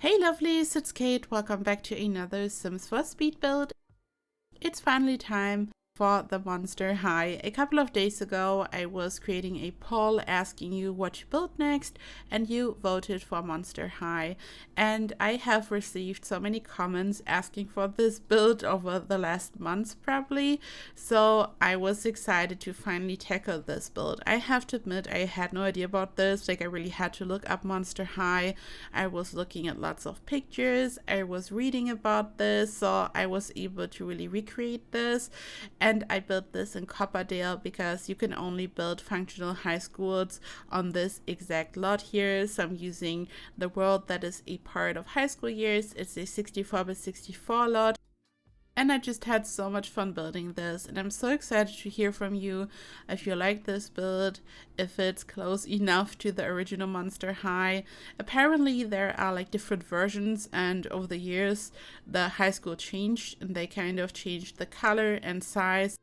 Hey lovelies, it's Kate. Welcome back to another Sims 4 speed build. It's finally time for the Monster High. A couple of days ago, I was creating a poll asking you what to build next, and you voted for Monster High. And I have received so many comments asking for this build over the last months probably, so I was excited to finally tackle this build. I have to admit, I had no idea about this. I really had to look up Monster High. I was looking at lots of pictures, I was reading about this, so I was able to really recreate this. And I built this in Copperdale because you can only build functional high schools on this exact lot here. So I'm using the world that is a part of high school years. It's a 64x64 lot. And I just had so much fun building this, and I'm so excited to hear from you if you like this build, if it's close enough to the original Monster High. Apparently there are like different versions, and over the years the high school changed and they kind of changed the color and size.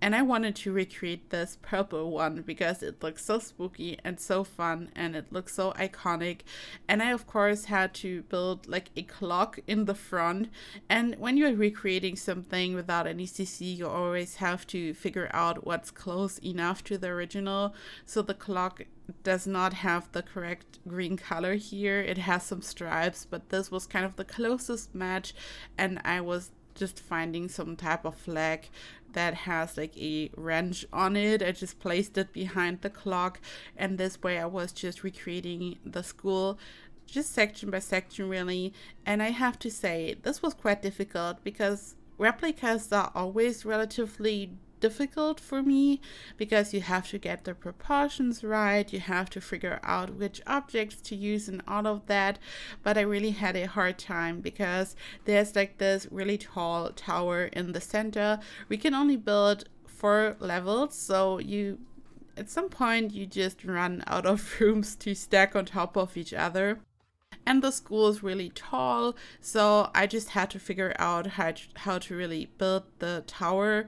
And I wanted to recreate this purple one because it looks so spooky and so fun and it looks so iconic. And I of course had to build like a clock in the front. And when you're recreating something without any CC, you always have to figure out what's close enough to the original. So the clock does not have the correct green color here. It has some stripes, but this was kind of the closest match, and I was just finding some type of flag that has like a wrench on it. I just placed it behind the clock, and this way I was just recreating the school just section by section really. And I have to say this was quite difficult because replicas are always relatively difficult for me because you have to get the proportions right, you have to figure out which objects to use and all of that. But I really had a hard time because there's like this really tall tower in the center. We can only build 4 levels, so you at some point you just run out of rooms to stack on top of each other. And the school is really tall, so I just had to figure out how to really build the tower.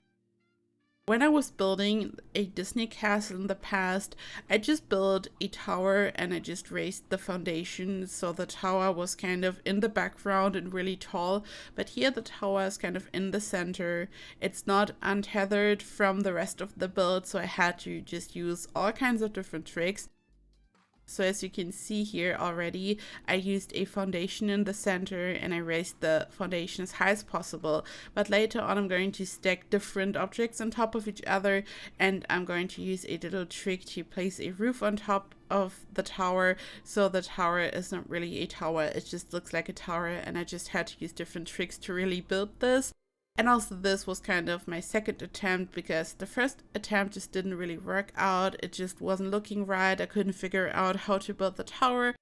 When I was building a Disney castle in the past, I just built a tower and I just raised the foundation, so the tower was kind of in the background and really tall. But here the tower is kind of in the center. It's not untethered from the rest of the build, so I had to just use all kinds of different tricks. So as you can see here already, I used a foundation in the center and I raised the foundation as high as possible. But later on I'm going to stack different objects on top of each other, and I'm going to use a little trick to place a roof on top of the tower, so the tower is not really a tower, it just looks like a tower. And I just had to use different tricks to really build this. And also this was kind of my second attempt because the first attempt just didn't really work out. It just wasn't looking right. I couldn't figure out how to build the tower.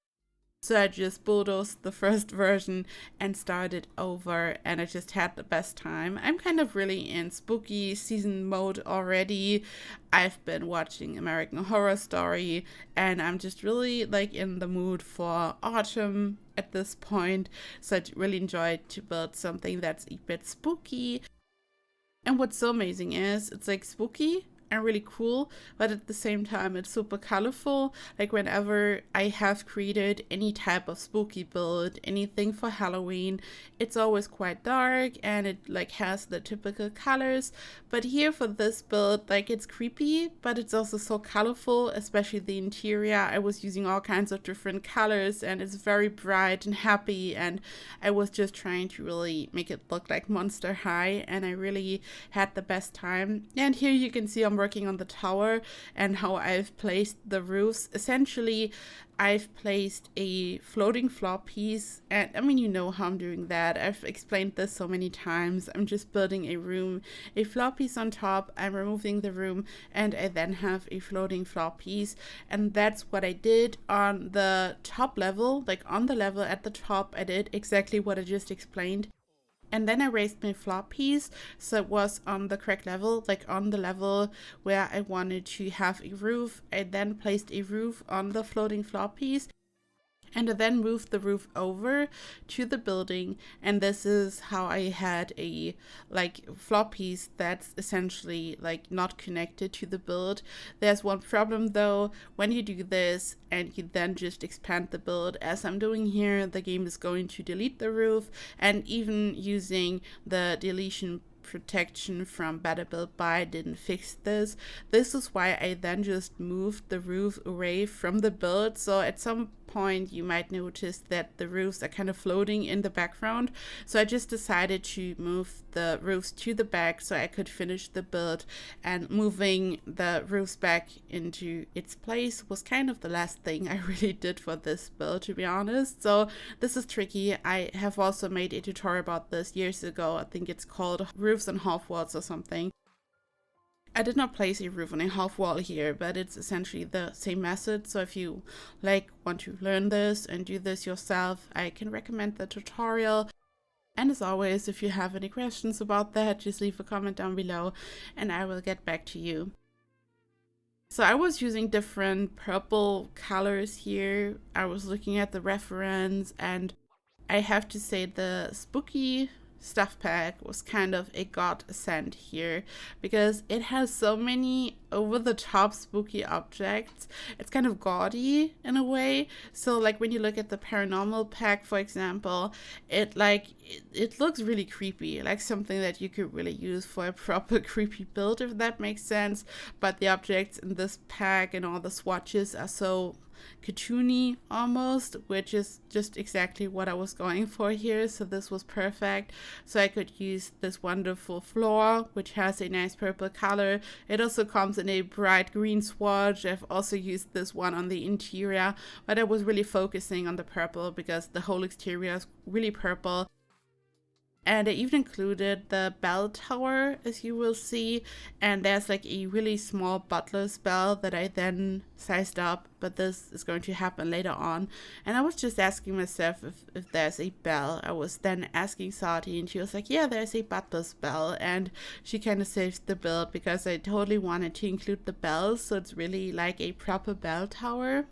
So I just bulldozed the first version and started over, and I just had the best time. I'm kind of really in spooky season mode already. I've been watching American Horror Story and I'm just really like in the mood for autumn at this point. So I really enjoyed to build something that's a bit spooky. And what's so amazing is it's like spooky and really cool, but at the same time it's super colorful. Like whenever I have created any type of spooky build, anything for Halloween, it's always quite dark and it like has the typical colors. But here for this build, like it's creepy, but it's also so colorful, especially the interior. I was using all kinds of different colors and it's very bright and happy, and I was just trying to really make it look like Monster High, and I really had the best time. And here you can see I'm working on the tower and how I've placed the roofs. Essentially, I've placed a floating floor piece, and I mean, you know how I'm doing that. I've explained this so many times. I'm just building a room, a floor piece on top, I'm removing the room, and I then have a floating floor piece. And that's what I did on the top level. Like on the level at the top, I did exactly what I just explained. And then I raised my floor piece so it was on the correct level, like on the level where I wanted to have a roof. I then placed a roof on the floating floor piece. And I then moved the roof over to the building, and this is how I had a floor piece that's essentially not connected to the build. There's one problem though: when you do this and you then just expand the build as I'm doing here, the game is going to delete the roof, and even using the deletion protection from Better Build Buy didn't fix this. This is why I then just moved the roof away from the build. So at some point you might notice that the roofs are kind of floating in the background. So I just decided to move the roofs to the back so I could finish the build, and moving the roofs back into its place was kind of the last thing I really did for this build, to be honest. So this is tricky. I have also made a tutorial about this years ago. I think it's called Roofs and Half Walls or something. I did not place a roof on a half wall here, but it's essentially the same method. So if you want to learn this and do this yourself, I can recommend the tutorial. And as always, if you have any questions about that, just leave a comment down below and I will get back to you. So I was using different purple colors here. I was looking at the reference, and I have to say the spooky stuff pack was kind of a godsend here, because it has so many over-the-top spooky objects. It's kind of gaudy in a way. So when you look at the paranormal pack, for example, it looks really creepy, like something that you could really use for a proper creepy build, if that makes sense. But the objects in this pack and all the swatches are so cartoony almost, which is just exactly what I was going for here. So this was perfect. So I could use this wonderful floor, which has a nice purple color. It also comes in a bright green swatch. I've also used this one on the interior, but I was really focusing on the purple because the whole exterior is really purple. And I even included the bell tower, as you will see, and there's a really small butler's bell that I then sized up, but this is going to happen later on. And I was just asking myself if there's a bell. I was then asking Sati, and she was like, yeah, there's a butler's bell, and she kind of saved the build because I totally wanted to include the bells, so it's really like a proper bell tower.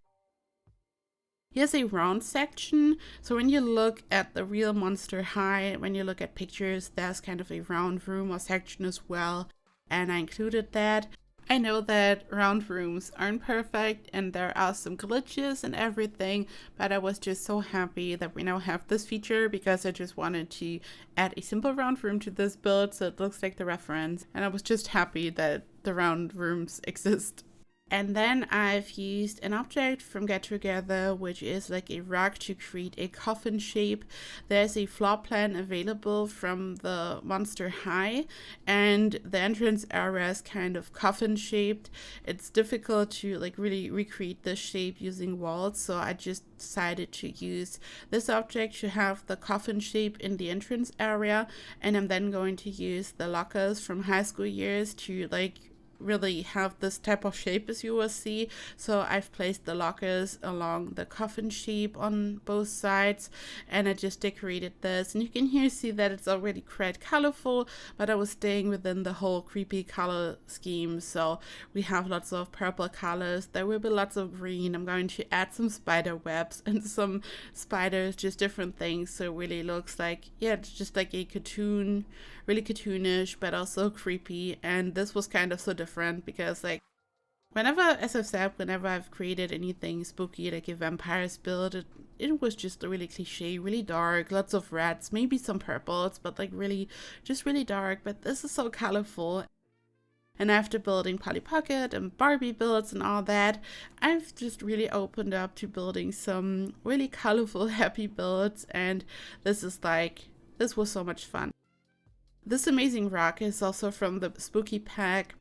Here's a round section. So when you look at the real Monster High, when you look at pictures, there's kind of a round room or section as well, and I included that. I know that round rooms aren't perfect and there are some glitches and everything, but I was just so happy that we now have this feature, because I just wanted to add a simple round room to this build so it looks like the reference, and I was just happy that the round rooms exist. And then I've used an object from Get Together, which is a rug, to create a coffin shape. There's a floor plan available from the Monster High, and the entrance area is kind of coffin shaped. It's difficult to really recreate this shape using walls, so I just decided to use this object to have the coffin shape in the entrance area, and I'm then going to use the lockers from high school years to really have this type of shape, as you will see. So I've placed the lockers along the coffin shape on both sides, and I just decorated this, and you can here see that it's already quite colorful, but I was staying within the whole creepy color scheme. So we have lots of purple colors, there will be lots of green. I'm going to add some spider webs and some spiders, just different things, so it really looks it's just like a cartoon, really cartoonish, but also creepy. And this was kind of so different because whenever, as I've said, whenever I've created anything spooky like a vampires build, it was just really cliche, really dark, lots of reds, maybe some purples, but really dark. But this is so colorful. And after building Polly Pocket and Barbie builds and all that, I've just really opened up to building some really colorful, happy builds, and this was so much fun. This amazing rock is also from the Spooky pack,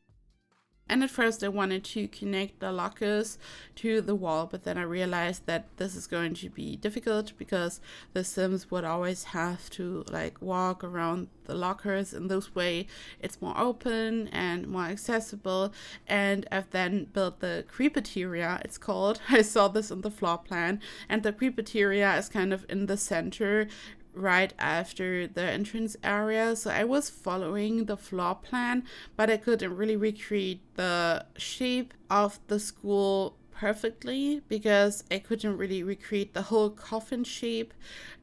and at first I wanted to connect the lockers to the wall, but then I realized that this is going to be difficult because the Sims would always have to walk around the lockers, and this way it's more open and more accessible. And I've then built the Creepateria, it's called. I saw this on the floor plan, and the Creepateria is kind of in the center, right after the entrance area. So I was following the floor plan, but I couldn't really recreate the shape of the school perfectly because I couldn't really recreate the whole coffin shape.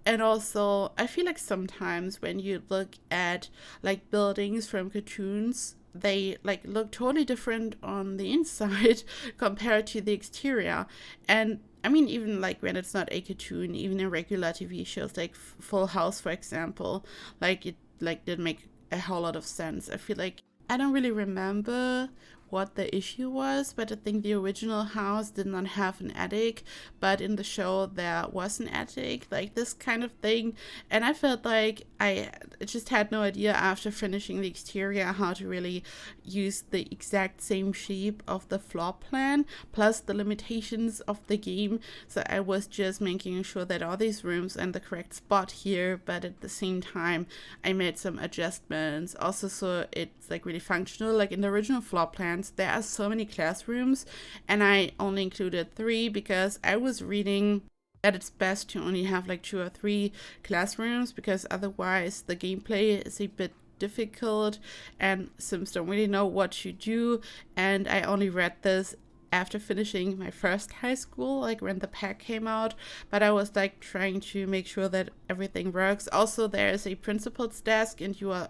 And also, I feel like sometimes when you look at like buildings from cartoons, they like look totally different on the inside compared to the exterior. And I mean, even like when it's not a cartoon, even in regular TV shows like Full House, for example, like it like didn't make a whole lot of sense. I feel like I don't really remember what the issue was, but I think the original house did not have an attic, but in the show there was an attic, like this kind of thing. And I felt like I just had no idea after finishing the exterior how to really use the exact same shape of the floor plan plus the limitations of the game. So I was just making sure that all these rooms are in the correct spot here, but at the same time I made some adjustments also so it's like really functional. Like in the original floor plan there are so many classrooms, and I only included 3 because I was reading that it's best to only have like 2 or 3 classrooms because otherwise the gameplay is a bit difficult and Sims don't really know what to do. And I only read this after finishing my first high school, like when the pack came out, but I was like trying to make sure that everything works. Also, there is a principal's desk, and you are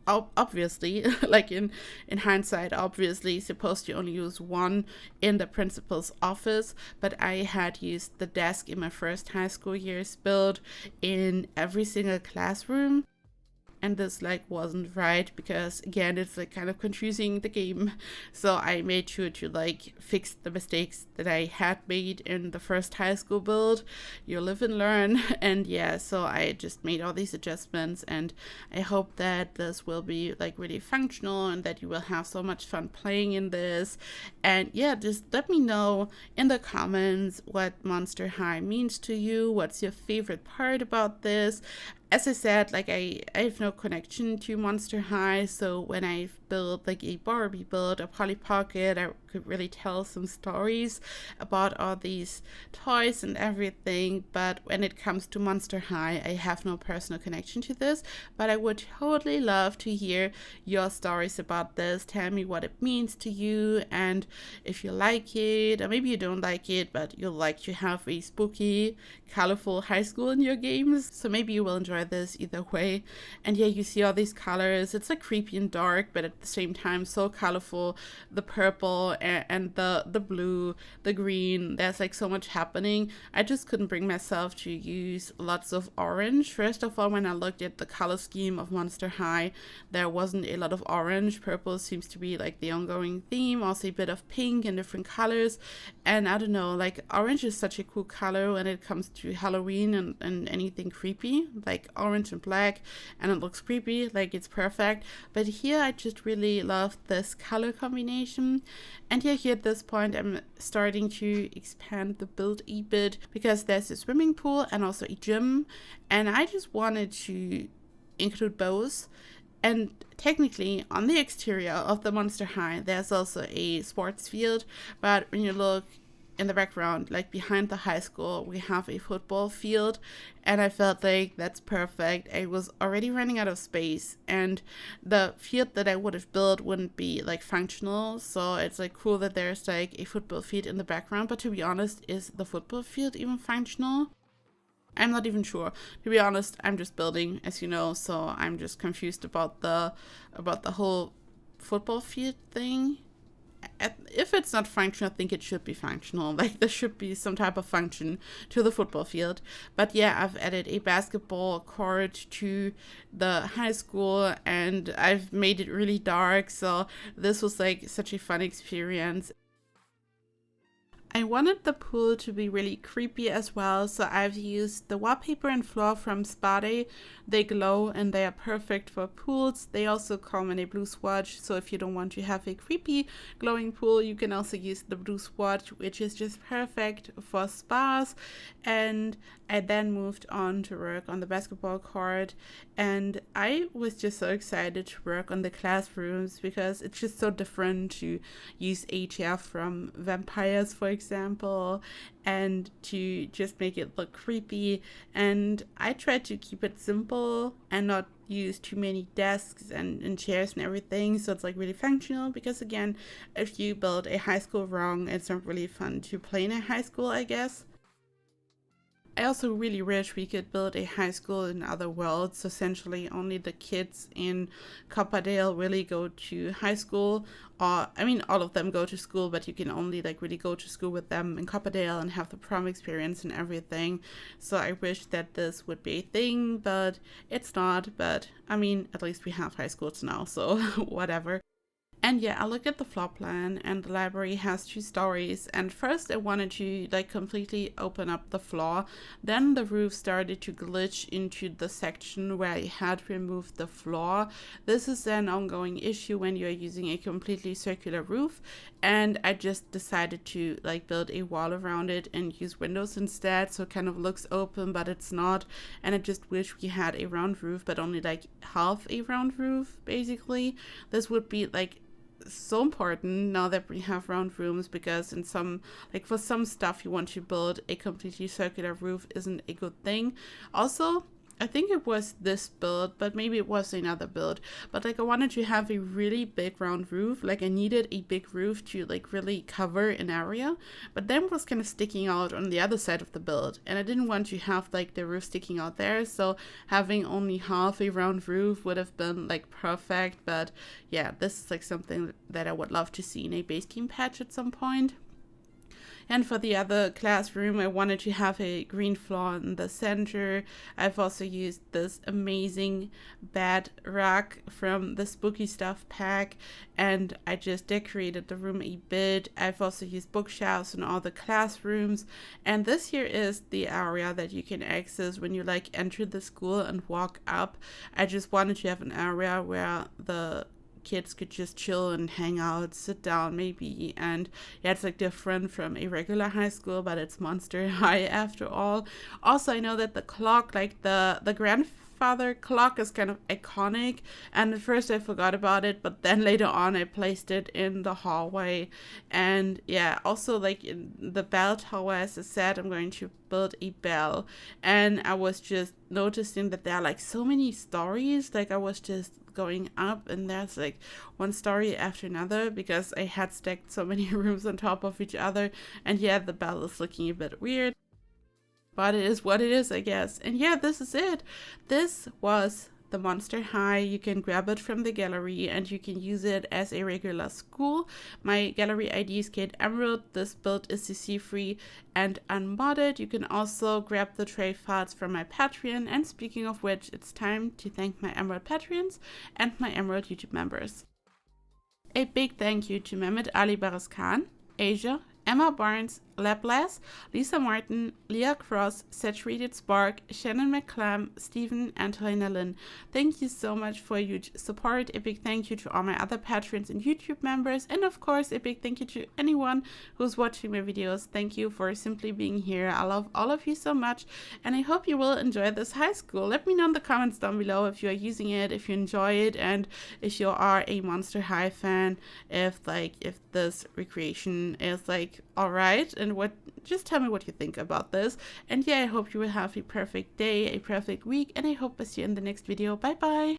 obviously like in hindsight obviously supposed to only use one in the principal's office, but I had used the desk in my first high school years built in every single classroom, and this like wasn't right because again it's like kind of confusing the game. So I made sure to like fix the mistakes that I had made in the first high school build. You live and learn. And yeah, so I just made all these adjustments, and I hope that this will be like really functional and that you will have so much fun playing in this. And yeah, just let me know in the comments what Monster High means to you. What's your favorite part about this? As I said, like I have no connection to Monster High, so when I built like a Barbie build, a Polly Pocket, I could really tell some stories about all these toys and everything. But when it comes to Monster High, I have no personal connection to this, but I would totally love to hear your stories about this. Tell me what it means to you, and if you like it, or maybe you don't like it, but you like to have a spooky, colorful high school in your games, so maybe you will enjoy this either way. And yeah, you see all these colors, it's like creepy and dark, but at the same time so colorful. The purple and the blue, the green, there's like so much happening. I just couldn't bring myself to use lots of orange. First of all, when I looked at the color scheme of Monster High, there wasn't a lot of orange. Purple seems to be like the ongoing theme, also a bit of pink and different colors. And I don't know, like orange is such a cool color when it comes to Halloween and anything creepy, like orange and black, and it looks creepy, like it's perfect. But here I just really love this color combination. And yeah, here at this point I'm starting to expand the build a bit because there's a swimming pool and also a gym, and I just wanted to include both. And technically on the exterior of the Monster High there's also a sports field, but when you look in the background, like behind the high school, we have a football field, and I felt like that's perfect. I was already running out of space, and the field that I would have built wouldn't be like functional, so it's like cool that there's like a football field in the background. But to be honest, is the football field even functional? I'm not even sure. To be honest, I'm just building, as you know, so I'm just confused about the whole football field thing. If it's not functional, I think it should be functional. Like there should be some type of function to the football field. But yeah, I've added a basketball court to the high school, and I've made it really dark. So this was like such a fun experience. I wanted the pool to be really creepy as well, so I've used the wallpaper and floor from Spade. They glow and they are perfect for pools. They also come in a blue swatch, so if you don't want to have a creepy glowing pool, you can also use the blue swatch, which is just perfect for spas. And I then moved on to work on the basketball court, and I was just so excited to work on the classrooms because it's just so different to use ATF from vampires, for example, and to just make it look creepy. And I tried to keep it simple and not use too many desks and chairs and everything, so it's like really functional, because again, if you build a high school wrong, it's not really fun to play in a high school, I guess. I also really wish we could build a high school in other worlds, so essentially only the kids in Copperdale really go to high school, or I mean all of them go to school, but you can only like really go to school with them in Copperdale and have the prom experience and everything. So I wish that this would be a thing, but it's not. But I mean, at least we have high schools now, so whatever. And yeah, I looked at the floor plan, and the library has 2 stories, and first I wanted to like completely open up the floor. Then the roof started to glitch into the section where I had removed the floor. This is an ongoing issue when you're using a completely circular roof, and I just decided to like build a wall around it and use windows instead, so it kind of looks open but it's not. And I just wish we had a round roof, but only like half a round roof basically. This would be like so important now that we have round rooms, because in some, like for some stuff you want to build a completely circular roof isn't a good thing. Also, I think it was this build, but maybe it was another build, but like I wanted to have a really big round roof. Like I needed a big roof to like really cover an area, but then it was kind of sticking out on the other side of the build, and I didn't want to have like the roof sticking out there, so having only half a round roof would have been like perfect. But yeah, this is like something that I would love to see in a base game patch at some point. And for the other classroom, I wanted to have a green floor in the center. I've also used this amazing bed rug from the Spooky Stuff pack, and I just decorated the room a bit. I've also used bookshelves in all the classrooms, and this here is the area that you can access when you like enter the school and walk up. I just wanted to have an area where the kids could just chill and hang out, sit down maybe. And yeah, it's like different from a regular high school, but it's Monster High after all. Also, I know that the clock, like the grandfather clock, is kind of iconic, and at first I forgot about it, but then later on I placed it in the hallway. And yeah, also like in the bell tower, as I said, I'm going to build a bell, and I was just noticing that there are like so many stories. Like I was just going up, and there's like one story after another because I had stacked so many rooms on top of each other. And yeah, the bell is looking a bit weird, but it is what it is, I guess. And yeah, this is it. This was the Monster High. You can grab it from the gallery and you can use it as a regular school. My gallery ID is KateEmerald. This build is CC free and unmodded. You can also grab the trade files from my Patreon. And speaking of which, it's time to thank my Emerald Patreons and my Emerald YouTube members. A big thank you to Mehmet Ali Baras Khan, Asia, Emma Barnes, Laplace, Lisa Martin, Leah Cross, Saturated Spark, Shannon McClam, Stephen, and Helena Lynn. Thank you so much for your support. A big thank you to all my other patrons and YouTube members. And of course, a big thank you to anyone who's watching my videos. Thank you for simply being here. I love all of you so much, and I hope you will enjoy this high school. Let me know in the comments down below if you are using it, if you enjoy it, and if you are a Monster High fan, if this recreation is like alright, and just tell me what you think about this. And yeah, I hope you will have a perfect day, a perfect week, and I hope I see you in the next video. Bye bye.